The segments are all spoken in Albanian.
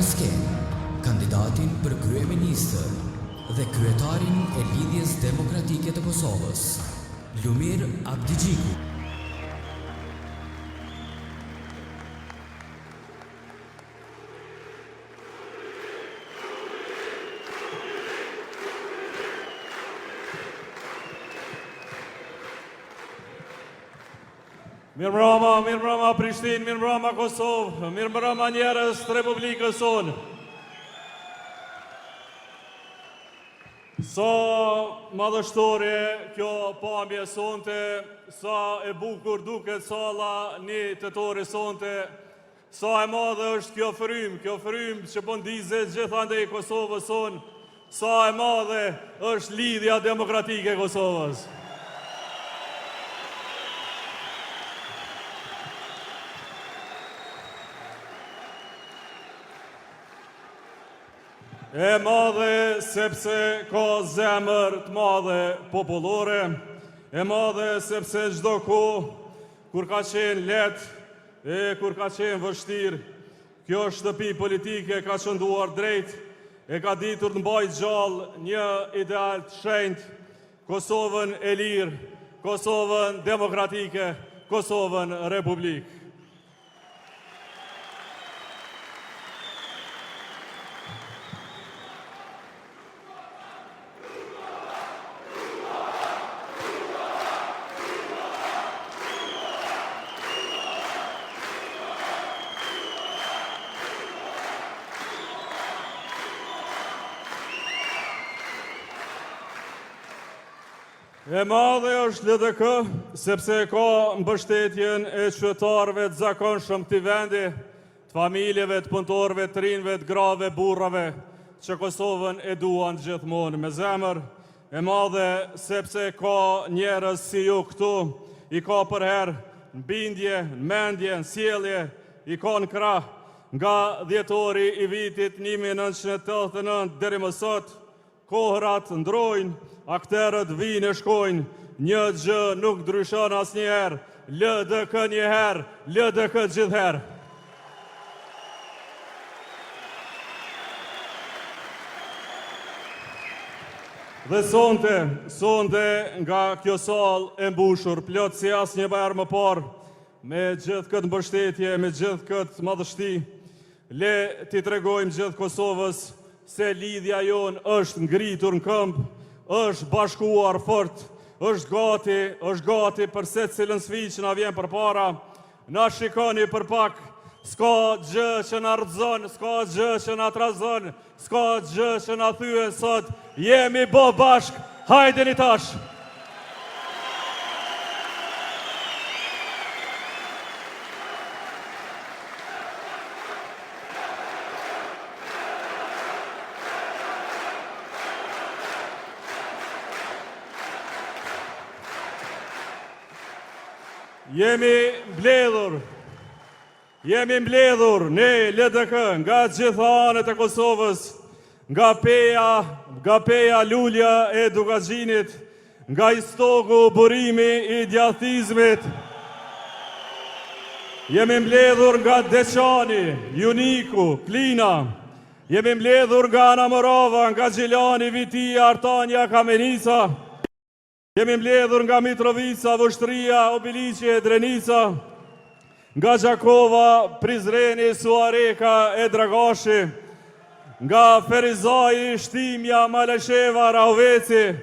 skenë kandidatin për kryeministër dhe kryetarin e Lidhjes Demokratike të Kosovës, Lumir Abdigjiku. Mirëmbrëma Prishtinë, mirëmbrëma Kosovë, mirëmbrëma njerëz të Republikës sonë. Sa madhështore kjo pamje sonte, sa e bukur duket salla 1 tetor sonte, sa e madhe është kjo frym që po ndizet gjithandej Kosovës sonë, sa e madhe është lidhja demokratike e Kosovës. E madhe sepse ka zemër të madhe popullore, e madhe sepse çdo kohë kur ka qenë lehtë kur ka qenë vështirë, kjo shtëpi politike ka qënduar drejt, e ka ditur të mbajë gjallë një ideal të shenjtë, Kosovën e lirë, Kosovën demokratike, Kosovën republikë. E madhe është LDK, sepse ka mbështetjen e qytetarëve të zakonshëm këtij vendi, të familjeve, të punëtorëve, të rinjve, të grave, burrave, që Kosovën e duan gjithmonë me zemër. E madhe sepse ka njerëz si ju këtu, i ka për herë në bindje, në mendje, në sjellje, i ka në krah, nga dhjetori i vitit 1989 deri më sot, kohërat ndrojnë, akterët vinë e shkojnë, një gjë nuk ndryshon asnjëherë, LDK njëherë, LDK gjithherë. Dhe sonte nga kjo sallë e mbushur, plot si asnjëherë më parë, me gjithë këtë mbështetje, me gjithë këtë madhështi, le t'i tregojmë gjithë Kosovës se lidhja jonë është ngritur në këmbë, është bashkuar fort, është gati për secilën sfidë që na vjen përpara. Na shikoni për pak, s'ka gjë që na rrëzon, s'ka gjë që na trazon, s'ka gjë që na thyen sot, jemi bo bashk, hajdeni tash. Jemi mbledhur, ne LDK, nga gjitha anët e Kosovës, nga peja lulja e Dugaxhinit, nga istoku burimi i djathizmit. Jemi mbledhur nga Deçani, Juniku, Klina. Jemi mbledhur nga Ana Morava, nga Gjilani, Vitia, Artanja, Kamenica. Jemi mbledhur nga Mitrovica, Vushtria, Obiliqe, Drenica, nga Gjakova, Prizreni, Suareka e Dragashi, nga Ferizaj, Shtimja, Malesheva, Rahoveci,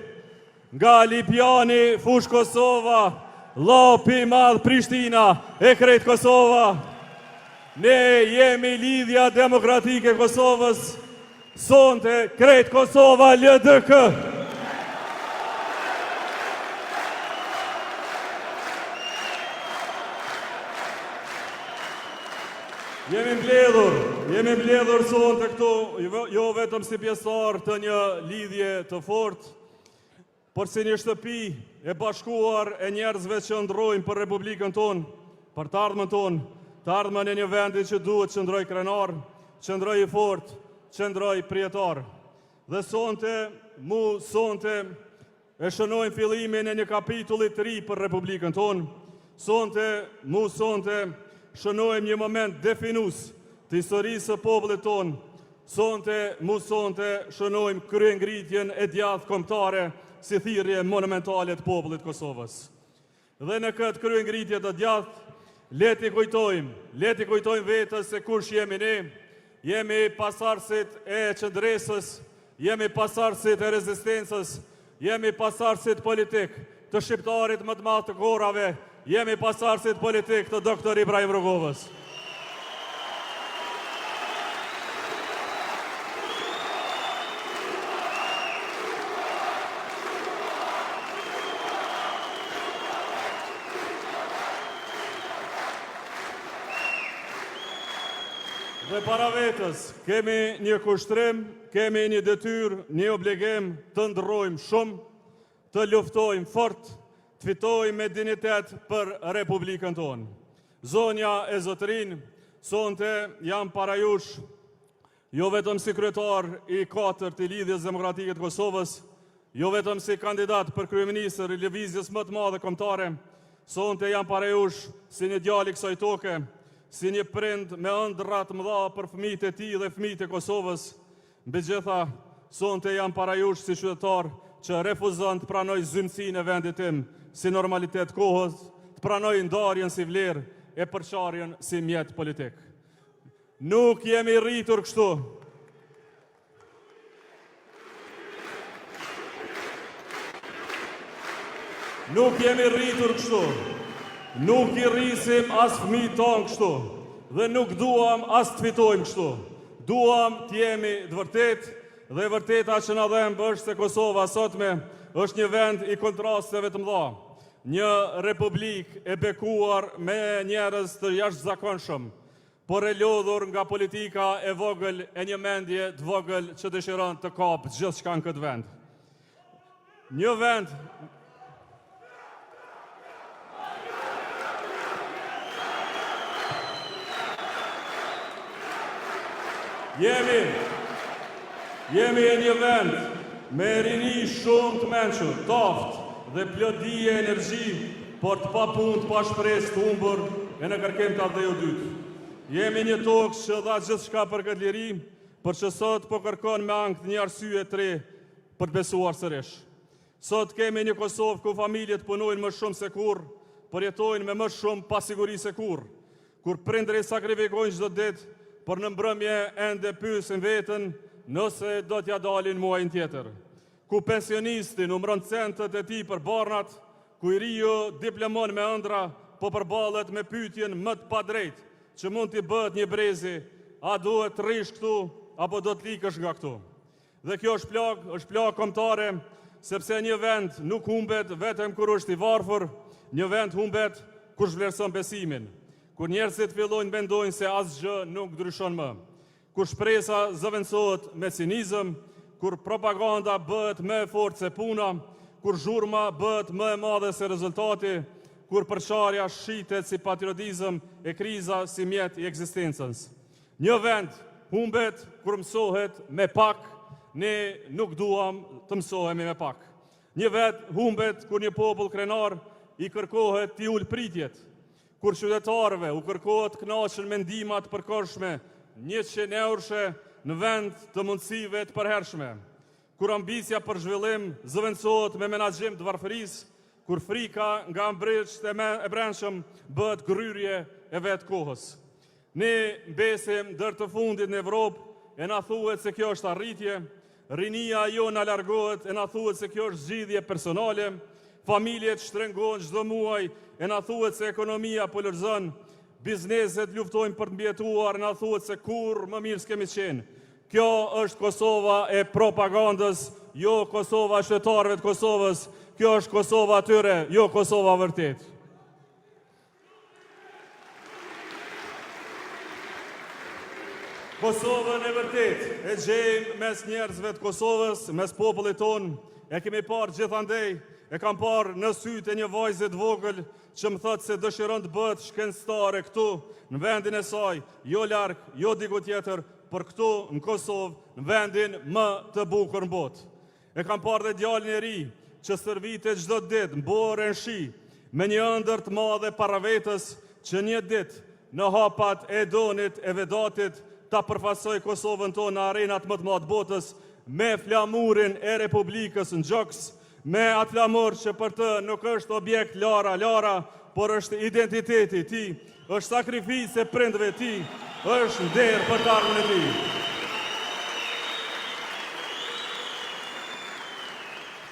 nga Lipjani, Fush Kosova, Lapi, Madh, Prishtina e krejt Kosova. Ne jemi lidhja demokratike Kosovës, sonte krejt Kosova LDK. Jemi mbledhur sonte këtu, jo vetëm si pjesëtar të një lidhje të fortë, por si një shtëpi e bashkuar e njerëzve që ndrojnë për Republikën tonë, për të ardhmen tonë, të ardhmen e një vendi që duhet qëndroj krenar, qëndroj i fortë, qëndroj prijetar. Dhe sonte e shënojmë fillimin e një kapitulli të ri për Republikën tonë. Sonte shënojmë një moment definues të historisë së popullit tonë, sonte shënojmë kryengritjen e djathtë kombëtare si thirrje monumentale të popullit të Kosovës. Dhe në këtë kryengritje të djathtë, leti kujtojmë vetës se kush jemi ne, jemi pasardhësit e qëndresës, jemi pasardhësit e rezistencës, jemi pasardhësit politik të shqiptarit më të madh të kohërave, jemi pasardhësit politik të doktor Ibrahim Rrugovës. Dhe para vetës, kemi një kushtrim, kemi një detyrë, një obligim të ndrojmë shumë, të luftojmë fort, të fitojmë me dignitet për Republikën tonë. Zonja e Zotërin, sonte jam para jush, jo vetëm si kryetar i 4 të Lidhjes Demokratike të Kosovës, jo vetëm si kandidat për kryeministër i lëvizjes më të madhe kombëtare, sonte jam para jush si një djalë i kësaj toke, si një prind me ëndra të mëdha për fëmijët e tij dhe fëmijët e Kosovës. Megjithatë, sonte jam para jush si qytetar që refuzon të pranoj zymësinë e vendit tim si normalitet kohës, të pranoj ndarjen si vlerë e përçarjen si mjet politik. Nuk jemi rritur kështu. Nuk jemi rritur kështu. Nuk I rrisim as fëmijët tonë kështu, dhe nuk duam as të fitojmë kështu. Duam të jemi të vërtet, dhe vërteta që na dhembë është se Kosova sotme është një vend I kontrasteve të mëdha. Një republik e bekuar me njerëz të jashtëzakonshëm, por e lodhur nga politika e vogël e një mendje të vogël që dëshiron të kapë gjithçka në këtë vend. Një vend Jemi e një vend me rini shumë të mençur, taft dhe plot dije e energji, por të papunë, pa shpresë të humbur e në kërkim të ardheu dytë. Jemi një tokë që dha gjithçka për këtë liri, por që sot po kërkon me ankth një arsye të re për të besuar sërish. Sot kemi një Kosovë ku familjet punojnë më shumë se kurrë, por jetojnë me më shumë pasiguri se kurrë, kur prindërit sakrifikojnë çdo ditë, por në mbrëmje ende pyesin veten nëse do t'ja dalin muajin tjetër. Ku pensionisti numëron centët e tij për barnat, ku I riu diplomon me ëndra, po përballet me pyetjen më të padrejtë, që mund t'i bëhet një brezi, a duhet të rish këtu apo do të likësh nga këtu. Dhe kjo është plagë kombëtare, sepse një vend nuk humbet vetëm kur është I varfër, një vend humbet kur zhvlerëson besimin. Kur njerëzit fillojnë mendojnë se asgjë nuk ndryshon më, kur shpresa zëvendësohet me cinizëm, kur propaganda bëhet më e fortë se puna, kur zhurma bëhet më e madhe se rezultati, kur përçarja shitet si patriotizëm e kriza si mjet I ekzistencës. Një vend humbet kur mësohet me pak, ne nuk duam të mësohemi me pak. Një vend humbet kur një popull krenar I kërkohet t'i ul pritjet, kur qytetarëve u kërkohet kënaqen me ndihmat përkohshme 100 euroshe në vend të mundësive të përhershme, kur ambicia për zhvillim zëvendësohet me menaxhim të varfërisë, kur frika nga mbrëmjet e brendshëm bëhet gryrje e vetë kohës. Ne mbesim dër të fundit në Evropë e na thuhet se kjo është arritje, rinia jo na largohet e na thuhet se kjo është zgjidhje personale, familjet shtrëngohen çdo muaj e na thuhet se ekonomia po lërzon, bizneset luftojnë për të mbijetuar, na thuhet se kurrë më mirë s'kemi qenë. Kjo është Kosova e propagandës, jo Kosova e qytetarëve të Kosovës, kjo është Kosova tyre, jo Kosova vërtet. Kosovën e vërtet e gjejmë mes njerëzve të Kosovës, mes popullit tonë, e kemi parë gjithandej. E kam parë në sytë e një vajze të vogël që më thotë se dëshiron të bëhet shkencëtare këtu, në vendin e saj, jo larg, jo diku tjetër, por këtu në Kosovë, në vendin më të bukur në botë. E kam parë dhe djalin e ri që stërvitet çdo ditë në borë në shi, me një ëndër të madhe para vetës që një ditë në hapat e Donit e Vedatit ta përfaqësoj Kosovën tonë në arenat më të mëdha të botës me flamurin e Republikës në gjoks, me atë flamur që për të nuk është objekt lara, por është identiteti i tij, është sakrificë e prindëve të tij, është nder për të ardhmen e tij.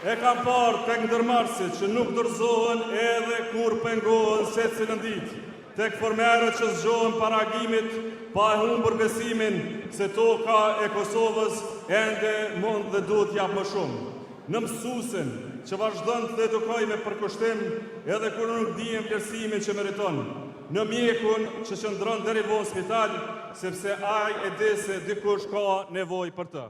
E kam parë tek ndërmarrësit që nuk dorëzohen edhe kur pengohen secilën ditë, tek formerët që zgjohen para agimit pa e humbur besimin se toka e Kosovës ende mund dhe duhet jap më shumë. Në mësuesin që vazhdon të edukoj me përkushtim edhe kur nuk dihen vlerësimin që meriton. Në mjekun që qëndron deri vonë spital, sepse ai e di se dikush ka nevojë për të.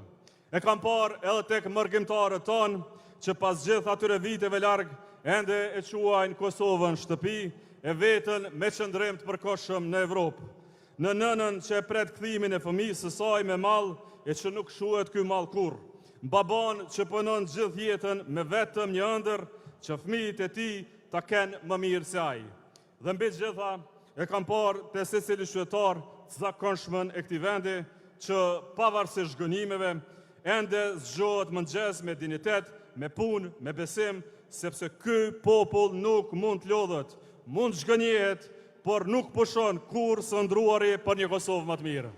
E kam parë edhe tek mërgjimtarët tonë që pas gjithë atyre viteve larg ende e quajnë Kosovën shtëpi, e vetën me qëndrim të përkohshëm në Evropë. Në nënën që e pret kthimin e fëmijës së saj me mall e që nuk shuhet ky mall kurrë. Babon që punon gjithë jetën me vetëm një ëndër që fëmijët e tij ta kenë më mirë se ai. Dhe mbi gjitha e kam parë te secili qytetar të zakonshmën e këtij vendi që pavarësisht zhgënjimeve ende zgjohet mëngjes me dinitet, me punë, me besim, sepse ky popull nuk mund të lodhet, mund zhgënjehet, por nuk pushon kurrë së ndruari për një Kosovë më të mirë.